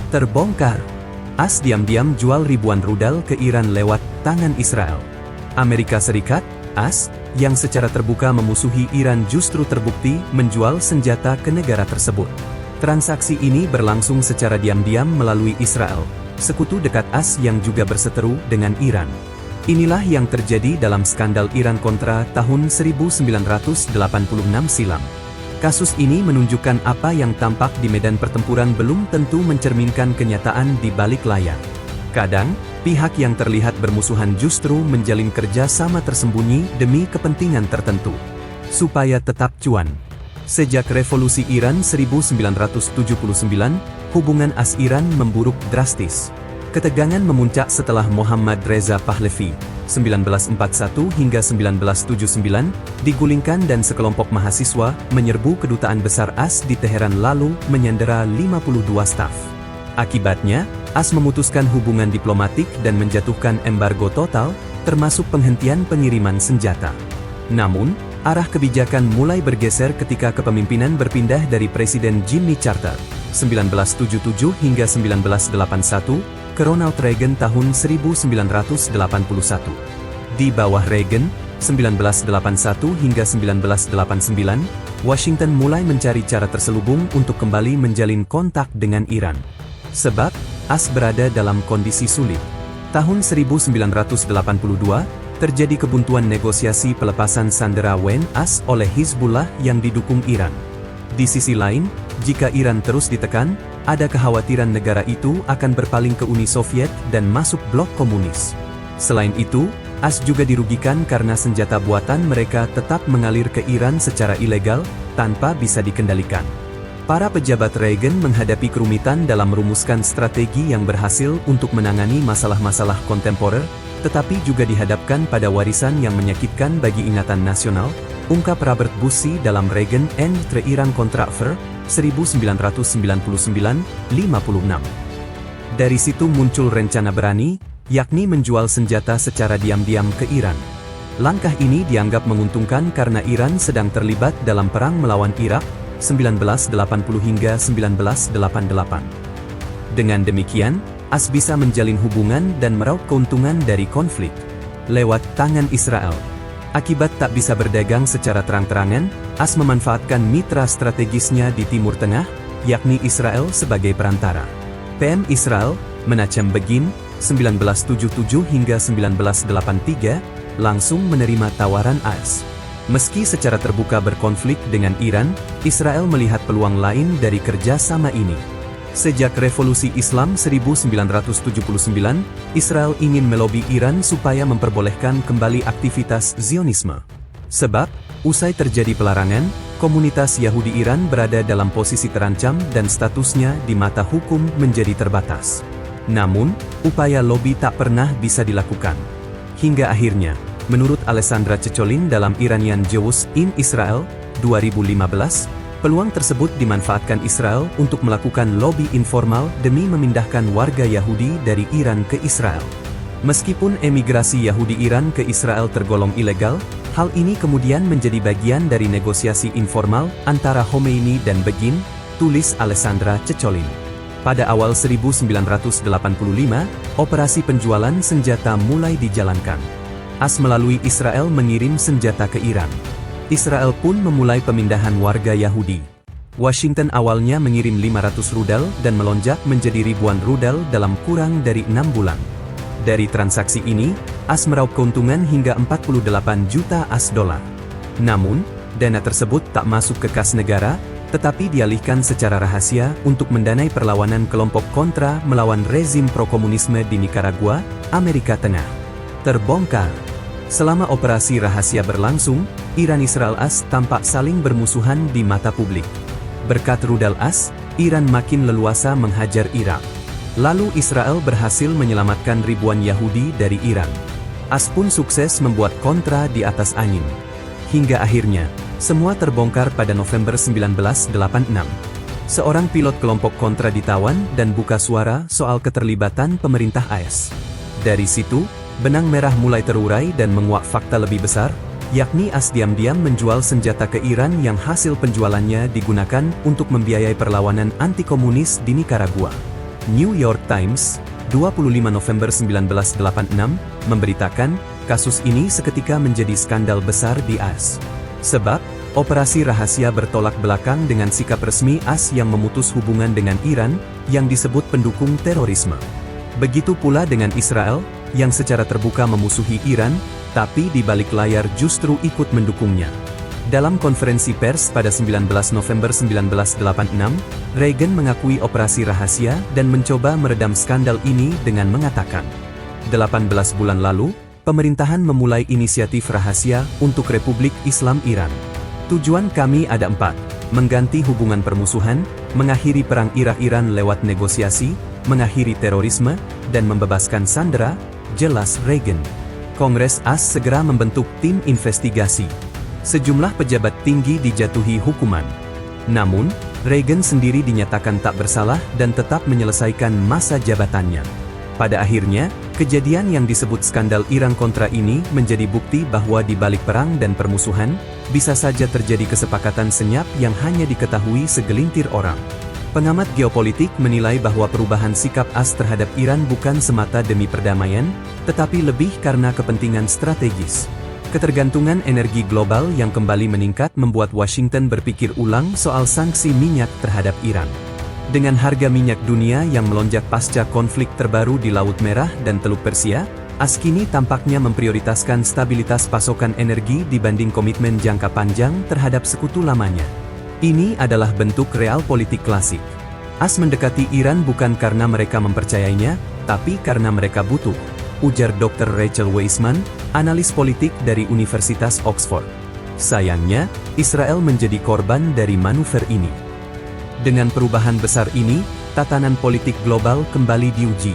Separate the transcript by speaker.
Speaker 1: Terbongkar. AS diam-diam jual ribuan rudal ke Iran lewat tangan Israel. Amerika Serikat, AS, yang secara terbuka memusuhi Iran justru terbukti menjual senjata ke negara tersebut. Transaksi ini berlangsung secara diam-diam melalui Israel, sekutu dekat AS yang juga berseteru dengan Iran. Inilah yang terjadi dalam skandal Iran-Contra tahun 1986 silam. Kasus ini menunjukkan apa yang tampak di medan pertempuran belum tentu mencerminkan kenyataan di balik layar. Kadang, pihak yang terlihat bermusuhan justru menjalin kerja sama tersembunyi demi kepentingan tertentu, supaya tetap cuan. Sejak revolusi Iran 1979, hubungan AS-Iran memburuk drastis. Ketegangan memuncak setelah Mohammad Reza Pahlavi, 1941 hingga 1979, digulingkan dan sekelompok mahasiswa menyerbu kedutaan besar AS di Teheran lalu menyandera 52 staf. Akibatnya, AS memutuskan hubungan diplomatik dan menjatuhkan embargo total, termasuk penghentian pengiriman senjata. Namun, arah kebijakan mulai bergeser ketika kepemimpinan berpindah dari Presiden Jimmy Carter, 1977 hingga 1981, ke Ronald Reagan tahun 1981. Di bawah Reagan, 1981 hingga 1989, Washington mulai mencari cara terselubung untuk kembali menjalin kontak dengan Iran. Sebab, AS berada dalam kondisi sulit. Tahun 1982, terjadi kebuntuan negosiasi pelepasan sandera WNAS oleh Hizbullah yang didukung Iran. Di sisi lain, jika Iran terus ditekan, ada kekhawatiran negara itu akan berpaling ke Uni Soviet dan masuk blok komunis. Selain itu, AS juga dirugikan karena senjata buatan mereka tetap mengalir ke Iran secara ilegal, tanpa bisa dikendalikan. Para pejabat Reagan menghadapi kerumitan dalam merumuskan strategi yang berhasil untuk menangani masalah-masalah kontemporer, tetapi juga dihadapkan pada warisan yang menyakitkan bagi ingatan nasional, ungkap Robert Bussey dalam Reagan and the Iran-Contra Affair, 1999-56. Dari situ muncul rencana berani, yakni menjual senjata secara diam-diam ke Iran. Langkah ini dianggap menguntungkan karena Iran sedang terlibat dalam perang melawan Irak, 1980 hingga 1988. Dengan demikian, AS bisa menjalin hubungan dan meraup keuntungan dari konflik lewat tangan Israel. Akibat tak bisa berdagang secara terang-terangan, AS memanfaatkan mitra strategisnya di Timur Tengah, yakni Israel sebagai perantara. PM Israel, Menachem Begin, 1977 hingga 1983, langsung menerima tawaran AS. Meski secara terbuka berkonflik dengan Iran, Israel melihat peluang lain dari kerjasama ini. Sejak Revolusi Islam 1979, Israel ingin melobi Iran supaya memperbolehkan kembali aktivitas Zionisme. Sebab, usai terjadi pelarangan, komunitas Yahudi Iran berada dalam posisi terancam dan statusnya di mata hukum menjadi terbatas. Namun, upaya lobi tak pernah bisa dilakukan. Hingga akhirnya, menurut Alessandra Cecolin dalam Iranian Jews in Israel, 2015, peluang tersebut dimanfaatkan Israel untuk melakukan lobi informal demi memindahkan warga Yahudi dari Iran ke Israel. Meskipun emigrasi Yahudi Iran ke Israel tergolong ilegal, hal ini kemudian menjadi bagian dari negosiasi informal antara Khomeini dan Begin, tulis Alessandra Cecolin. Pada awal 1985, operasi penjualan senjata mulai dijalankan. AS melalui Israel mengirim senjata ke Iran. Israel pun memulai pemindahan warga Yahudi. Washington awalnya mengirim 500 rudal dan melonjak menjadi ribuan rudal dalam kurang dari 6 bulan. Dari transaksi ini, AS meraup keuntungan hingga 48 juta AS dolar. Namun, dana tersebut tak masuk ke kas negara, tetapi dialihkan secara rahasia untuk mendanai perlawanan kelompok kontra melawan rezim pro-komunisme di Nicaragua, Amerika Tengah. Terbongkar. Selama operasi rahasia berlangsung, Iran-Israel AS tampak saling bermusuhan di mata publik. Berkat rudal AS, Iran makin leluasa menghajar Irak. Lalu Israel berhasil menyelamatkan ribuan Yahudi dari Iran. AS pun sukses membuat kontra di atas angin. Hingga akhirnya, semua terbongkar pada November 1986. Seorang pilot kelompok kontra ditawan dan buka suara soal keterlibatan pemerintah AS. Dari situ, benang merah mulai terurai dan menguak fakta lebih besar, yakni AS diam-diam menjual senjata ke Iran yang hasil penjualannya digunakan untuk membiayai perlawanan anti-komunis di Nicaragua. New York Times, 25 November 1986, memberitakan, kasus ini seketika menjadi skandal besar di AS. Sebab, operasi rahasia bertolak belakang dengan sikap resmi AS yang memutus hubungan dengan Iran, yang disebut pendukung terorisme. Begitu pula dengan Israel, yang secara terbuka memusuhi Iran, tapi di balik layar justru ikut mendukungnya. Dalam konferensi pers pada 19 November 1986, Reagan mengakui operasi rahasia dan mencoba meredam skandal ini dengan mengatakan, 18 bulan lalu, pemerintahan memulai inisiatif rahasia untuk Republik Islam Iran. Tujuan kami ada 4, mengganti hubungan permusuhan, mengakhiri perang Irak-Iran lewat negosiasi, mengakhiri terorisme, dan membebaskan sandera, jelas Reagan. Kongres AS segera membentuk tim investigasi. Sejumlah pejabat tinggi dijatuhi hukuman. Namun, Reagan sendiri dinyatakan tak bersalah dan tetap menyelesaikan masa jabatannya. Pada akhirnya, kejadian yang disebut skandal Iran Contra ini menjadi bukti bahwa di balik perang dan permusuhan, bisa saja terjadi kesepakatan senyap yang hanya diketahui segelintir orang. Pengamat geopolitik menilai bahwa perubahan sikap AS terhadap Iran bukan semata demi perdamaian, tetapi lebih karena kepentingan strategis. Ketergantungan energi global yang kembali meningkat membuat Washington berpikir ulang soal sanksi minyak terhadap Iran. Dengan harga minyak dunia yang melonjak pasca konflik terbaru di Laut Merah dan Teluk Persia, AS kini tampaknya memprioritaskan stabilitas pasokan energi dibanding komitmen jangka panjang terhadap sekutu lamanya. Ini adalah bentuk realpolitik klasik. AS mendekati Iran bukan karena mereka mempercayainya, tapi karena mereka butuh, ujar Dr. Rachel Weissman, analis politik dari Universitas Oxford. Sayangnya, Israel menjadi korban dari manuver ini. Dengan perubahan besar ini, tatanan politik global kembali diuji.